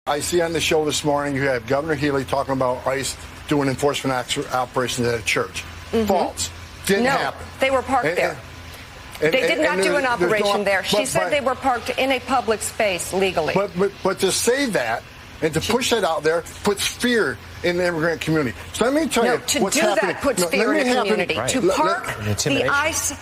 I see on the show this morning you have Governor Healy talking about ICE doing enforcement operations at a church. False. Didn't happen. They were parked there. They did not do an operation there. She said they were parked in a public space legally. But to say that and to push that out there puts fear in the immigrant community. So let me tell you what's happening. That puts fear in the community. Right. To park the ICE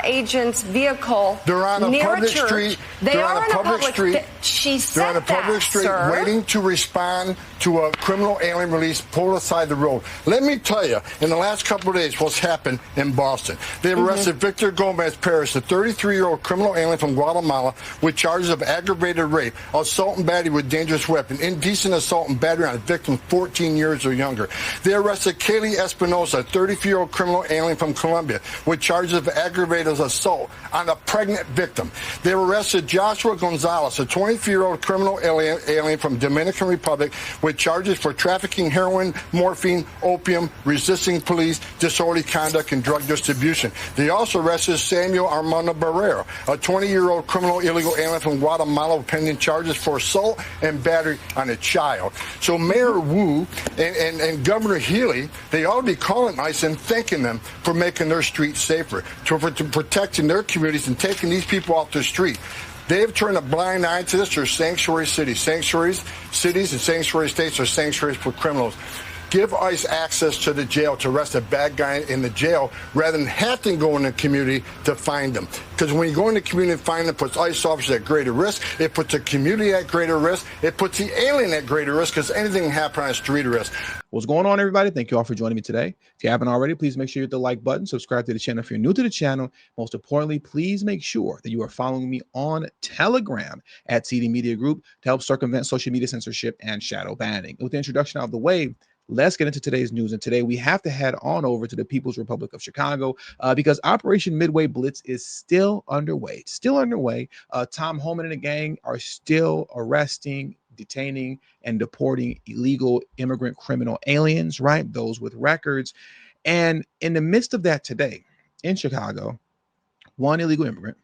agent's vehicle they're on a near public a church. street. They're on a public street. She said they're on a public street sir. waiting to respond to a criminal alien release pulled aside the road. Let me tell you, in the last couple of days, what's happened in Boston. They've arrested Victor Gomez Perez, a 33-year-old criminal alien from Guatemala, with charges of aggravated rape, assault and battery with dangerous weapon, indecent assault and battery on a victim 14 years or younger. They arrested Kaylee Espinosa, a 33-year-old criminal alien from Colombia, with charges of aggravated assault on a pregnant victim. They arrested Joshua Gonzalez, a 23-year-old criminal alien from Dominican Republic, with charges for trafficking heroin, morphine, opium, resisting police, disorderly conduct, and drug distribution. They also arrested Samuel Armando Barrera, a 20-year-old criminal illegal alien from Guatemala, pending charges for assault and battery on a child. So Mayor Wu and Governor Healy, they ought to be calling ICE and thanking them for making their streets safer, for protecting their communities and taking these people off the street. They've turned a blind eye to this. They're sanctuary cities. Sanctuaries, cities and sanctuary states are sanctuaries for criminals. Give ICE access to the jail to arrest a bad guy in the jail rather than have to go in the community to find them. Because when you go in the community and find them, it puts ICE officers at greater risk. It puts the community at greater risk. It puts the alien at greater risk because anything can happen on a street risk. What's going on, everybody? Thank you all for joining me today. If you haven't already, please make sure you hit the like button, subscribe to the channel if you're new to the channel. Most importantly, please make sure that you are following me on Telegram at TD Media Group to help circumvent social media censorship and shadow banning. With the introduction out of the way, let's get into today's news. And today we have to head on over to the People's Republic of Chicago because Operation Midway Blitz is still underway. Tom Homan and the gang are still arresting, detaining, and deporting illegal immigrant criminal aliens, right? Those with records. And in the midst of that today in Chicago, one illegal immigrant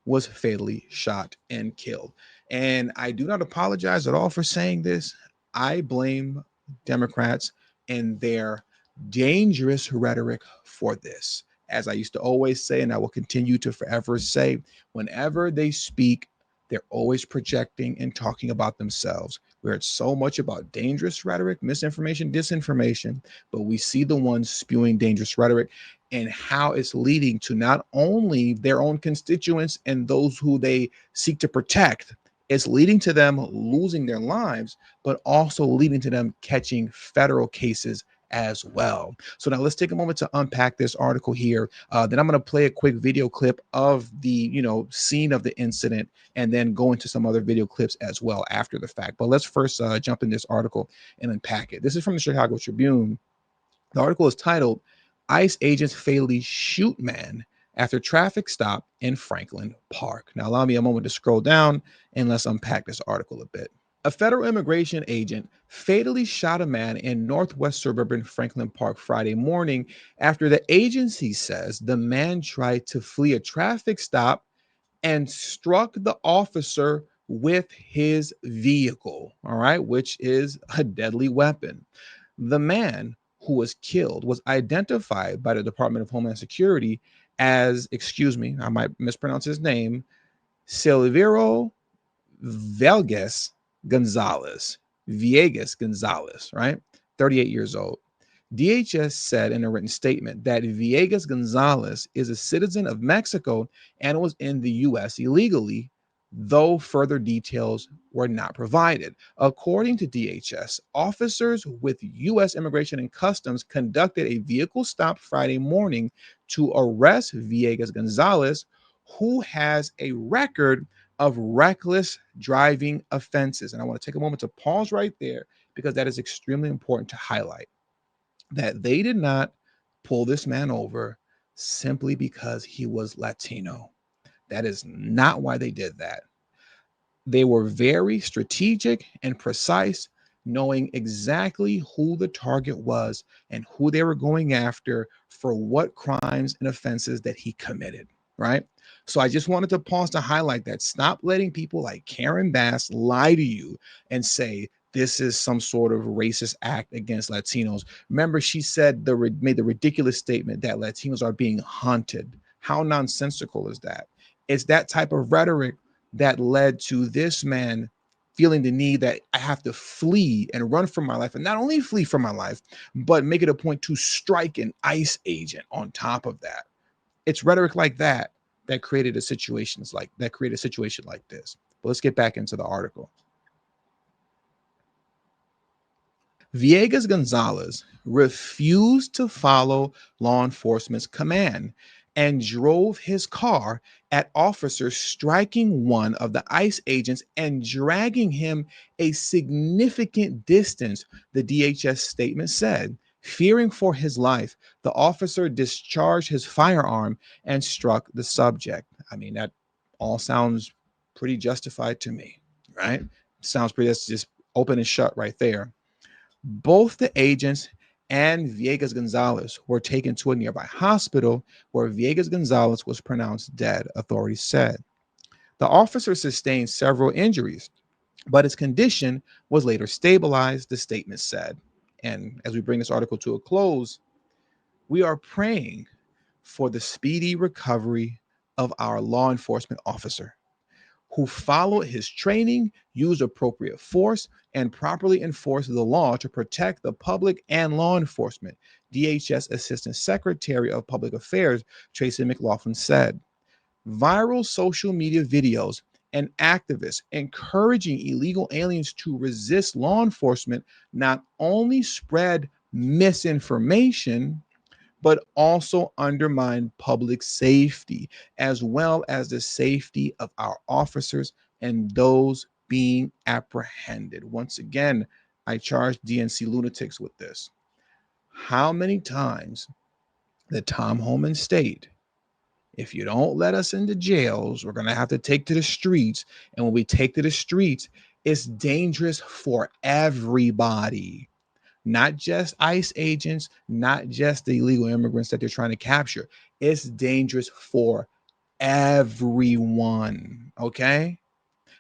was fatally shot and killed. And I do not apologize at all for saying this. I blame Democrats and their dangerous rhetoric for this. As I used to always say, and I will continue to forever say, whenever they speak, they're always projecting and talking about themselves, where it's so much about dangerous rhetoric, misinformation, disinformation, but we see the ones spewing dangerous rhetoric and how it's leading to not only their own constituents and those who they seek to protect, it's leading to them losing their lives, but also leading to them catching federal cases as well. So now let's take a moment to unpack this article here. Then I'm going to play a quick video clip of the scene of the incident and then go into some other video clips as well after the fact. But let's first jump in this article and unpack it. This is from the Chicago Tribune. The article is titled, "ICE Agents Fatally Shoot Man After Traffic Stop in Franklin Park." Now, allow me a moment to scroll down and let's unpack this article a bit. A federal immigration agent fatally shot a man in northwest suburban Franklin Park Friday morning after the agency says the man tried to flee a traffic stop and struck the officer with his vehicle, all right, which is a deadly weapon. The man who was killed was identified by the Department of Homeland Security as, excuse me, I might mispronounce his name, Silverio Villegas-Gonzalez, right? 38 years old. DHS said in a written statement that Villegas-Gonzalez is a citizen of Mexico and was in the U.S. illegally, though further details were not provided. According to DHS, officers with U.S. Immigration and Customs conducted a vehicle stop Friday morning to arrest Villegas-Gonzalez, who has a record of reckless driving offenses. And I want to take a moment to pause right there because that is extremely important to highlight that they did not pull this man over simply because he was Latino. That is not why they did that. They were very strategic and precise, knowing exactly who the target was and who they were going after for what crimes and offenses that he committed. right? So I just wanted to pause to highlight that. Stop letting people like Karen Bass lie to you and say this is some sort of racist act against Latinos. Remember, she said made the ridiculous statement that Latinos are being hunted. How nonsensical is that? It's that type of rhetoric that led to this man feeling the need that I have to flee and run from my life, and not only flee from my life, but make it a point to strike an ICE agent on top of that. It's rhetoric like that that created a situation like this. But let's get back into the article. Villegas-Gonzalez refused to follow law enforcement's command and drove his car at officers, striking one of the ICE agents and dragging him a significant distance, the DHS statement said. Fearing for his life, the officer discharged his firearm and struck the subject. I mean, that all sounds pretty justified to me, right? Sounds pretty, that's just open and shut right there. Both the agents and Villegas-Gonzalez were taken to a nearby hospital where Villegas-Gonzalez was pronounced dead, authorities said. The officer sustained several injuries, but his condition was later stabilized, the statement said. And as we bring this article to a close, we are praying for the speedy recovery of our law enforcement officer who followed his training, used appropriate force, and properly enforced the law to protect the public and law enforcement, DHS Assistant Secretary of Public Affairs Tracy McLaughlin said. Viral social media videos and activists encouraging illegal aliens to resist law enforcement not only spread misinformation, but also undermine public safety, as well as the safety of our officers and those being apprehended. Once again, I charge DNC lunatics with this. How many times the Tom Homan state, if you don't let us into jails, we're going to have to take to the streets. And when we take to the streets, it's dangerous for everybody. Not just ICE agents, not just the illegal immigrants that they're trying to capture. It's dangerous for everyone. Okay.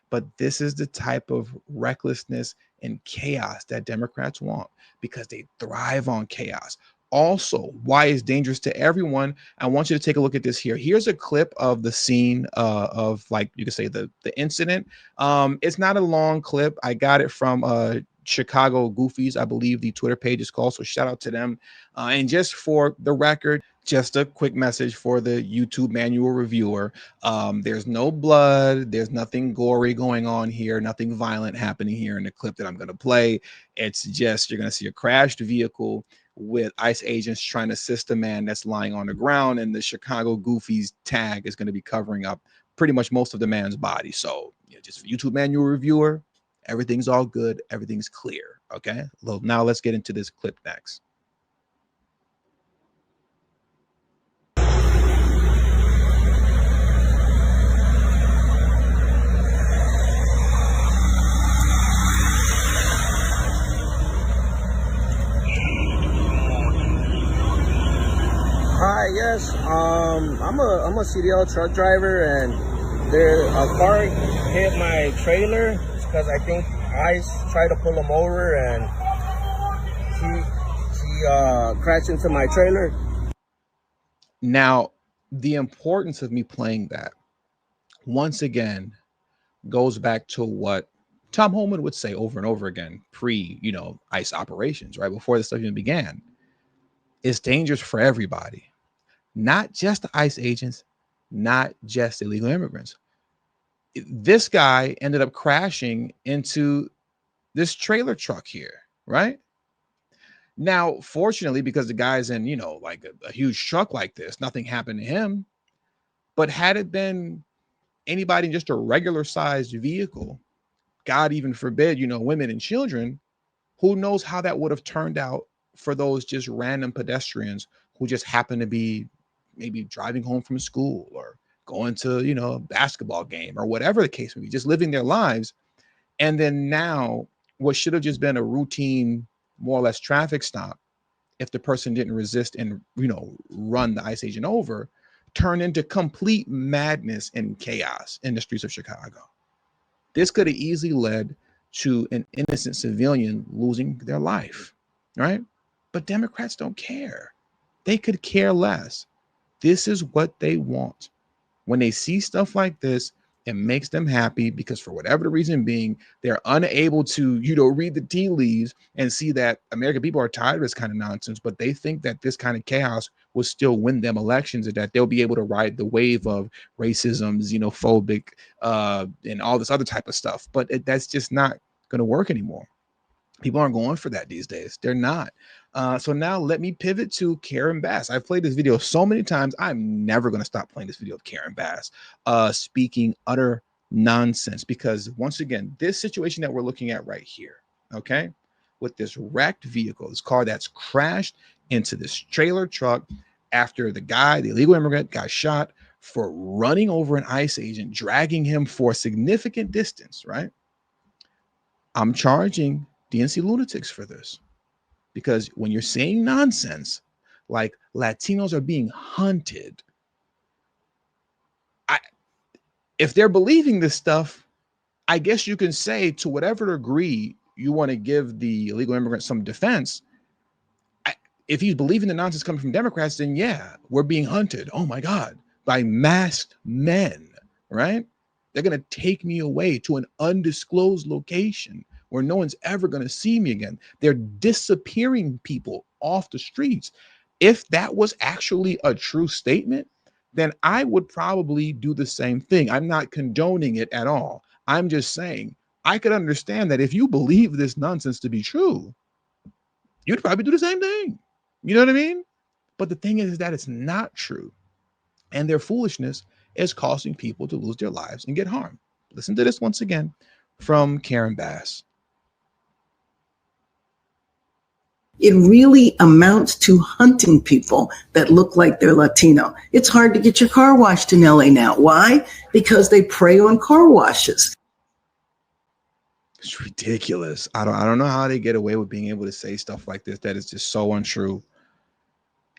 But this is the type of recklessness and chaos that Democrats want because they thrive on chaos. Also, why it's dangerous to everyone. I want you to take a look at this here. Here's a clip of the scene of, like, you could say the incident. It's not a long clip. I got it from Chicago Goofies, I believe the Twitter page is called. So shout out to them. And just for the record, just a quick message for the YouTube manual reviewer. There's no blood. There's nothing gory going on here. Nothing violent happening here in the clip that I'm going to play. It's just, you're going to see a crashed vehicle with ICE agents trying to assist a man that's lying on the ground. And the Chicago Goofies tag is going to be covering up pretty much most of the man's body. So just for YouTube manual reviewer, everything's all good. Everything's clear. Okay. Well, now let's get into this clip next. Hi, yes. I'm a CDL truck driver, and a car hit my trailer because I think ICE tried to pull him over, and he crashed into my trailer. Now, the importance of me playing that once again goes back to what Tom Homan would say over and over again pre, ICE operations, right before this stuff even began. It's dangerous for everybody, not just the ICE agents, not just illegal immigrants. This guy ended up crashing into this trailer truck here, right? Now, fortunately, because the guy's in, like a huge truck like this, nothing happened to him. But had it been anybody in just a regular sized vehicle, God even forbid, women and children, who knows how that would have turned out for those just random pedestrians who just happen to be maybe driving home from school or going to, a basketball game or whatever the case may be, just living their lives. And then now what should have just been a routine, more or less traffic stop, if the person didn't resist and, run the ICE agent over, turned into complete madness and chaos in the streets of Chicago. This could have easily led to an innocent civilian losing their life, right? But Democrats don't care. They could care less. This is what they want. When they see stuff like this, it makes them happy because for whatever the reason being, they're unable to, read the tea leaves and see that American people are tired of this kind of nonsense, but they think that this kind of chaos will still win them elections and that they'll be able to ride the wave of racism, xenophobic, and all this other type of stuff. But that's just not going to work anymore. People aren't going for that these days. They're not. So now let me pivot to Karen Bass. I've played this video so many times. I'm never going to stop playing this video of Karen Bass speaking utter nonsense because once again, this situation that we're looking at right here, okay, with this wrecked vehicle, this car that's crashed into this trailer truck after the illegal immigrant, got shot for running over an ICE agent, dragging him for a significant distance, right? I'm charging DNC lunatics for this because when you're saying nonsense like Latinos are being hunted, if they're believing this stuff, I guess you can say to whatever degree you want to give the illegal immigrant some defense. If he's believing the nonsense coming from Democrats, then yeah, we're being hunted. Oh my God, by masked men, right? They're going to take me away to an undisclosed location where no one's ever going to see me again. They're disappearing people off the streets. If that was actually a true statement, then I would probably do the same thing. I'm not condoning it at all. I'm just saying I could understand that if you believe this nonsense to be true, you'd probably do the same thing. You know what I mean? But the thing is that it's not true. And their foolishness is causing people to lose their lives and get harmed. Listen to this once again from Karen Bass. It really amounts to hunting people that look like they're Latino. It's hard to get your car washed in LA now. Why? Because they prey on car washes. It's ridiculous. I don't know how they get away with being able to say stuff like this that is just so untrue.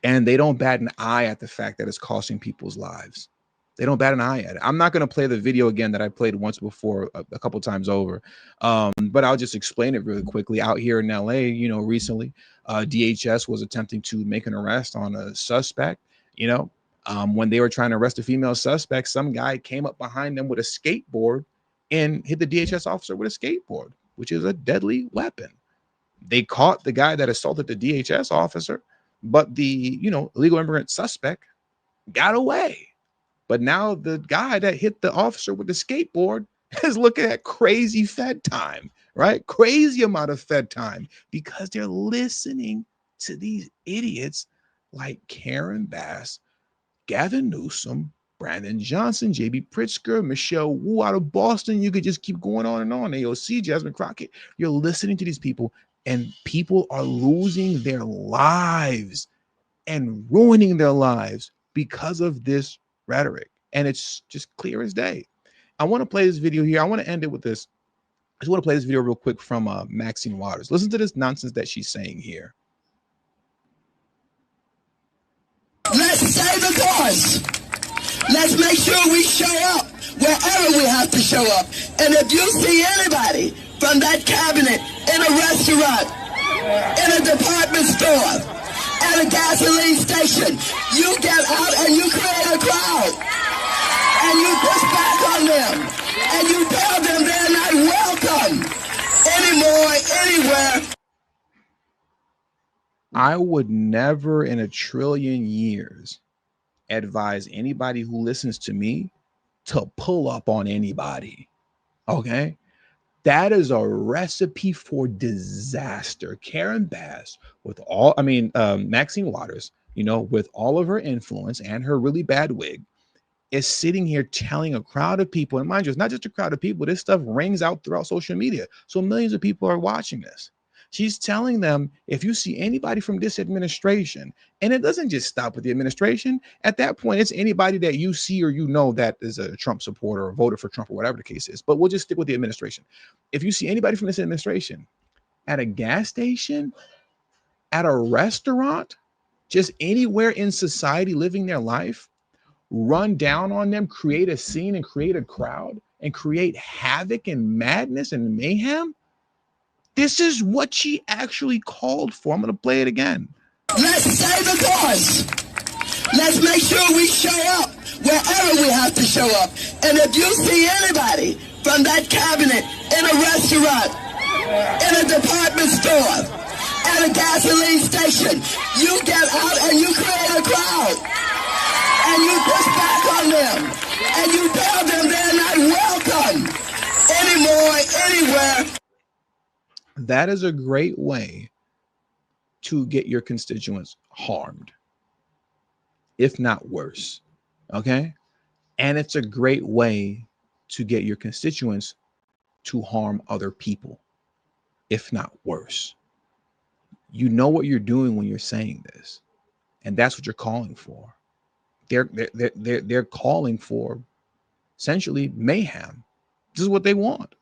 And they don't bat an eye at the fact that it's costing people's lives. They don't bat an eye at it. I'm not going to play the video again that I played once before a couple times over. But I'll just explain it really quickly. Out here in LA, recently, DHS was attempting to make an arrest on a suspect. When they were trying to arrest a female suspect, some guy came up behind them with a skateboard and hit the DHS officer with a skateboard, which is a deadly weapon. They caught the guy that assaulted the DHS officer, but the, illegal immigrant suspect got away. But now the guy that hit the officer with the skateboard is looking at crazy Fed time, right? Crazy amount of Fed time because they're listening to these idiots like Karen Bass, Gavin Newsom, Brandon Johnson, JB Pritzker, Michelle Wu out of Boston. You could just keep going on and on. AOC, Jasmine Crockett. You're listening to these people and people are losing their lives and ruining their lives because of this rhetoric. And it's just clear as day. I want to play this video here. I want to end it with this. I just want to play this video real quick from Maxine Waters. Listen to this nonsense that she's saying here. Let's say the cause. Let's make sure we show up wherever we have to show up. And if you see anybody from that cabinet in a restaurant, in a department store, at a gasoline station, you get out and you create a crowd. And you push back on them. And you tell them they're not welcome anymore, anywhere. I would never in a trillion years advise anybody who listens to me to pull up on anybody. Okay? That is a recipe for disaster. Karen Bass, Maxine Waters, with all of her influence and her really bad wig, is sitting here telling a crowd of people, and mind you, it's not just a crowd of people, this stuff rings out throughout social media. So millions of people are watching this. She's telling them, if you see anybody from this administration, and it doesn't just stop with the administration, at that point, it's anybody that you see or that is a Trump supporter or voted for Trump or whatever the case is. But we'll just stick with the administration. If you see anybody from this administration at a gas station, at a restaurant, just anywhere in society living their life, run down on them, create a scene and create a crowd and create havoc and madness and mayhem. This is what she actually called for. I'm going to play it again. Let's save the cause. Let's make sure we show up wherever we have to show up. And if you see anybody from that cabinet in a restaurant, in a department store, at a gasoline station, you get out and you create a crowd. And you push back on them. And you tell them they're not welcome anymore, anywhere. That is a great way to get your constituents harmed, if not worse. Okay? And it's a great way to get your constituents to harm other people, if not worse. You know what you're doing when you're saying this, and that's what you're calling for. They're calling for essentially mayhem. This is what they want,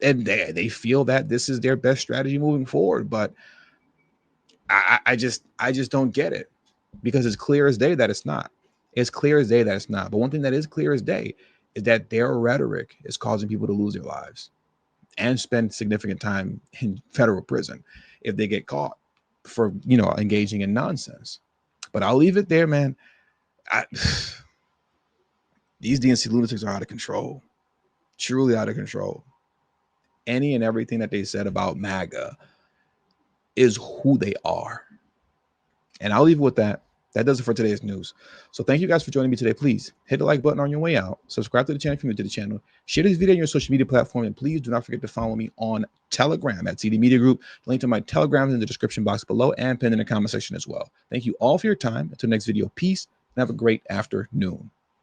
and they feel that this is their best strategy moving forward. But I just don't get it, because it's clear as day that it's not. It's clear as day that it's not. But one thing that is clear as day is that their rhetoric is causing people to lose their lives and spend significant time in federal prison if they get caught for, engaging in nonsense. But I'll leave it there, man. These DNC lunatics are out of control, truly out of control. Any and everything that they said about MAGA is who they are. And I'll leave it with that. That does it for today's news. So thank you guys for joining me today. Please hit the like button on your way out. Subscribe to the channel if you're new to the channel. Share this video on your social media platform. And please do not forget to follow me on Telegram at CD Media Group. The link to my Telegram is in the description box below and pinned in the comment section as well. Thank you all for your time. Until next video, peace and have a great afternoon.